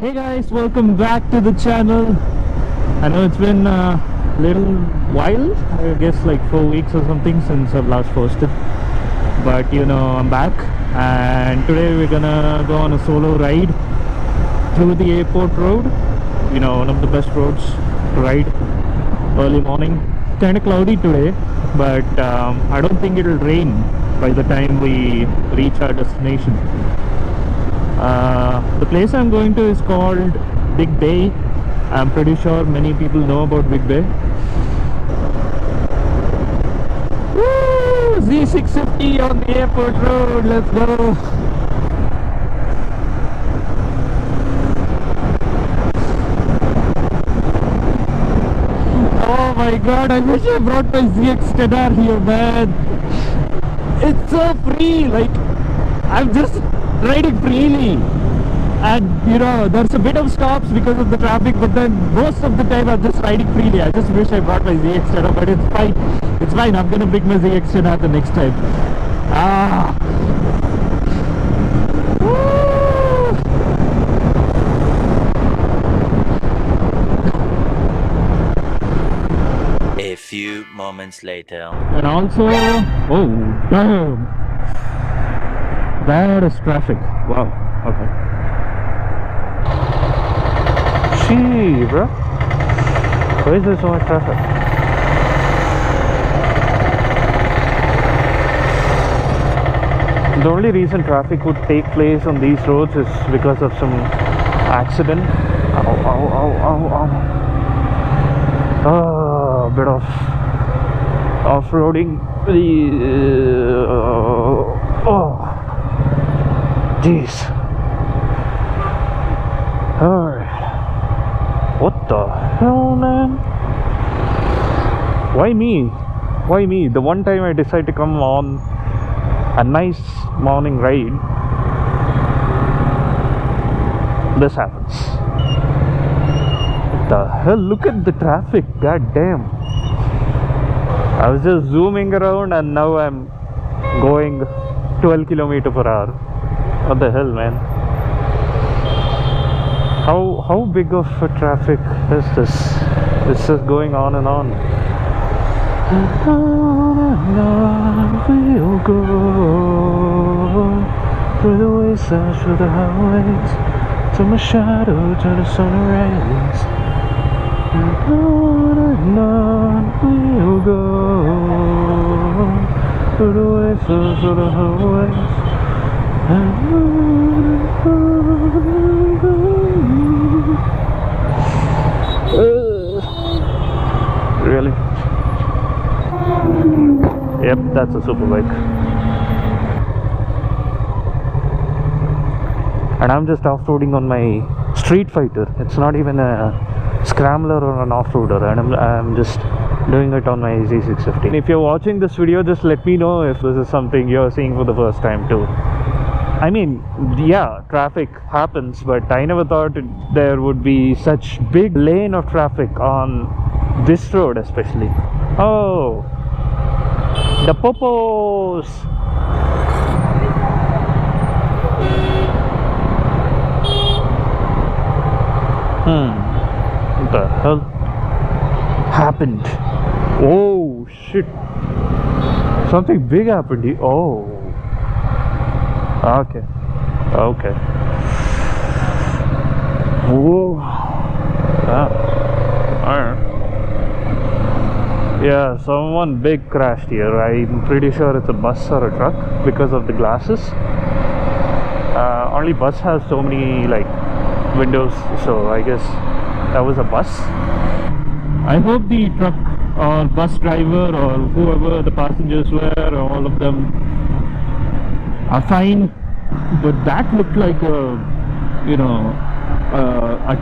Hey guys, welcome back to the channel. I know it's been a little while, I guess like 4 weeks or something since I've last posted, but I'm back, and today we're gonna go on a solo ride through the airport road. One of the best roads to ride early morning. Kind of cloudy today, but I don't think it'll rain by the time we reach our destination. The place I'm going to is called Big Bay. I'm pretty sure many people know about Big Bay. Woo! Z650 on the airport road, let's go! Oh my god, I wish I brought my ZX10R here, man! It's so free, like, I'm just riding freely, and there's a bit of stops because of the traffic, but then most of the time I'm just riding freely. I just wish I brought my ZX10R, but it's fine. I'm gonna bring my ZX10R the next time. A few moments later. And also, oh damn, that is traffic. Wow. Okay. Gee, bro, why is there so much traffic? The only reason traffic would take place on these roads is because of some accident. A bit of off-roading. Jeez. Alright. What the hell, man? Why me? Why me? The one time I decide to come on a nice morning ride, this happens. What the hell? Look at the traffic. God damn. I was just zooming around and now I'm going 12 km per hour. What the hell, man? How big of a traffic is this? It's just going on and on. We'll go through the wastelands, through the highways, till my shadow turn to sun rays. We'll go through the wastelands, through the highways. Really? Yep, that's a superbike. And I'm just off-roading on my Street Fighter. It's not even a scrambler or an off-roader, and I'm just doing it on my Z650. And if you're watching this video, just let me know if this is something you're seeing for the first time too. I mean, yeah, traffic happens, but I never thought there would be such big lane of traffic on this road especially. Oh, the popos! What the hell happened? Oh shit! Something big happened here. Oh. Okay. Okay. Whoa. Alright. Yeah, someone big crashed here. I'm pretty sure it's a bus or a truck because of the glasses. Only bus has so many like windows, so I guess that was a bus. I hope the truck or bus driver or whoever the passengers were, all of them are fine, but that looked like a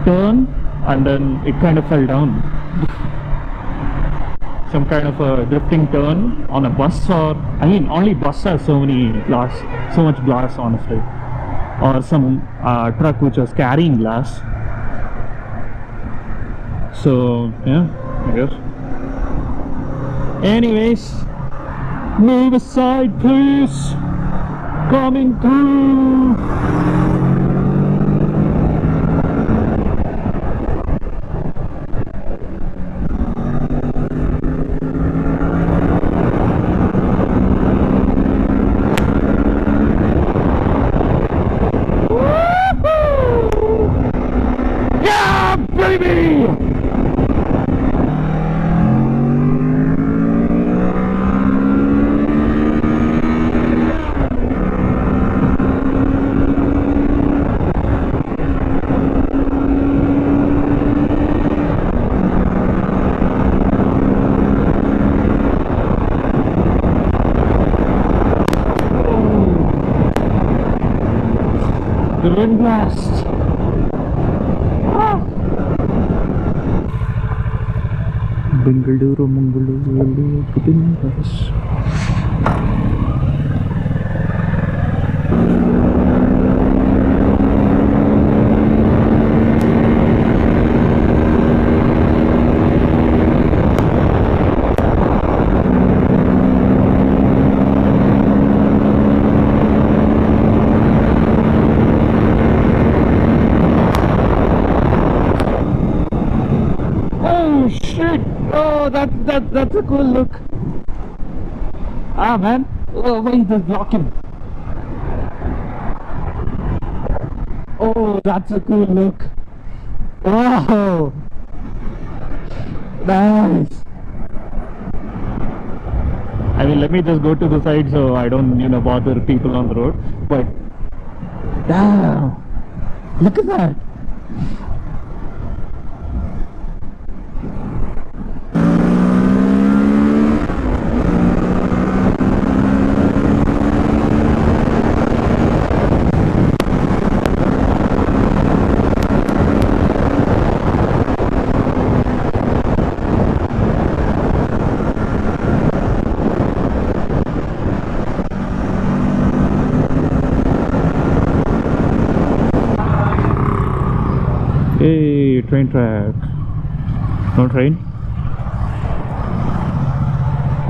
turn, and then it kind of fell down. Some kind of a drifting turn on a bus, or I mean, only bus has so much glass, honestly, or some truck which was carrying glass. So yeah, I guess. Anyways, move aside, please. Coming through. The wind blast. Ah. Bengaluru, Mangaluru, wind blast. Oh shit! Oh, that's a cool look. Ah man, oh wait, there's blocking. Oh, that's a cool look. Wow, nice. I mean, let me just go to the side so I don't, bother people on the road. But damn, look at that. Hey, train track. No train?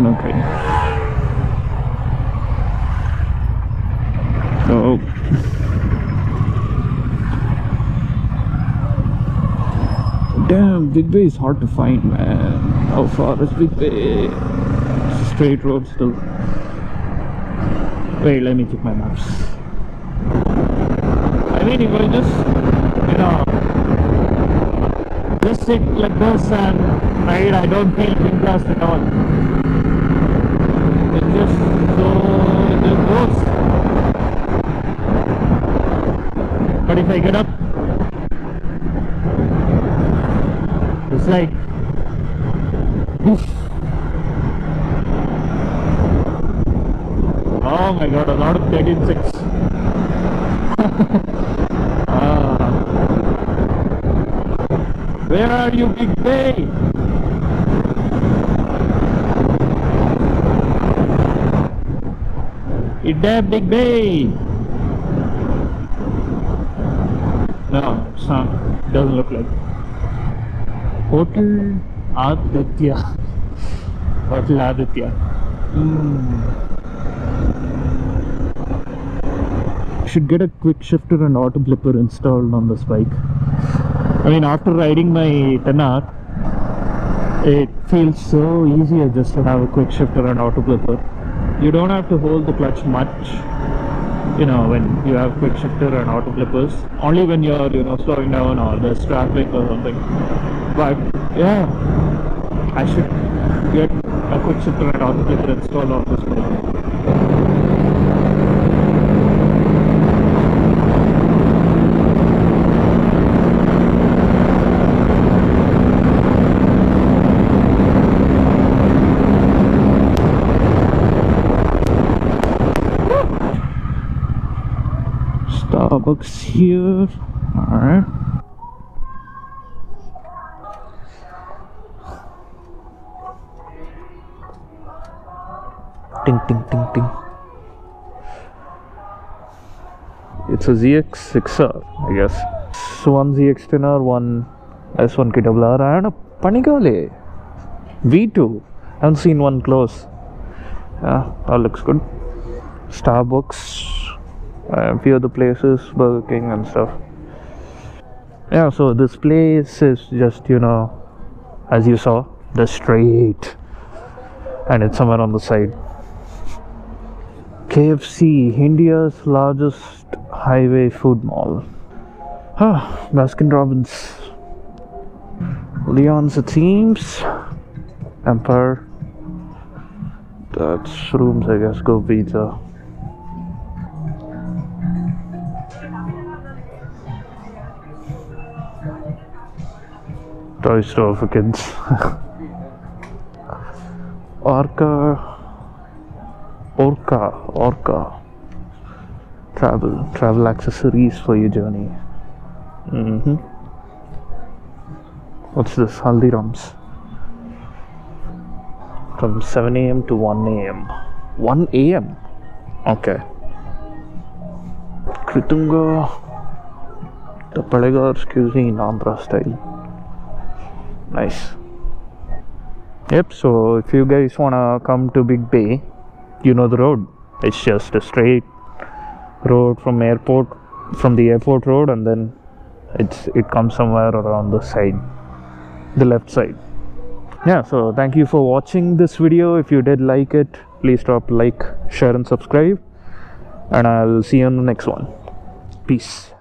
No train. Oh. Damn, Big Bay is hard to find, man. How far is Big Bay? It's a straight road still. Wait, let me check my maps. I mean, if I just sit like this and ride, I don't feel wind blast at all. It just goes. But if I get up, it's like oof. Oh my god, a lot of dead insects. Where are you, Big Bay? It's there, Big Bay. No, it's not. It doesn't look like. Hotel Aditya. Hotel Aditya. Should get a quick shifter and auto blipper installed on this bike. I mean, after riding my 10R, it feels so easier just to have a quick shifter and auto blipper. You don't have to hold the clutch much, when you have quick shifter and auto blippers. Only when you're, slowing down or there's traffic or something. But yeah, I should get a quick shifter and auto blipper installed on this bike. Starbucks here. Alright. Ting ting ting ting. It's a ZX6R, I guess. So one ZX10R, one S1 KWR, and a Panigale V2. I haven't seen one close. Yeah, that looks good. Starbucks. A few other places, Burger King and stuff. Yeah, so this place is just, as you saw, the street, and it's somewhere on the side. KFC, India's largest highway food mall. Baskin Robbins, Leon's, it seems. Empire. That's rooms, I guess. Go Pizza. Toy store for kids. Orca. travel accessories for your journey. What's this? Haldiram's. From 7 a.m. to 1 a.m. 1 a.m. Okay. Kritunga Tapalegar's cuisine, Andhra style. Nice. Yep, so if you guys wanna come to Big Bay, you know the road. It's just a straight road from the airport road, and then it comes somewhere around the side, the left side. Yeah, so thank you for watching this video. If you did like it, please drop a like, share and subscribe, and I'll see you on the next one. Peace.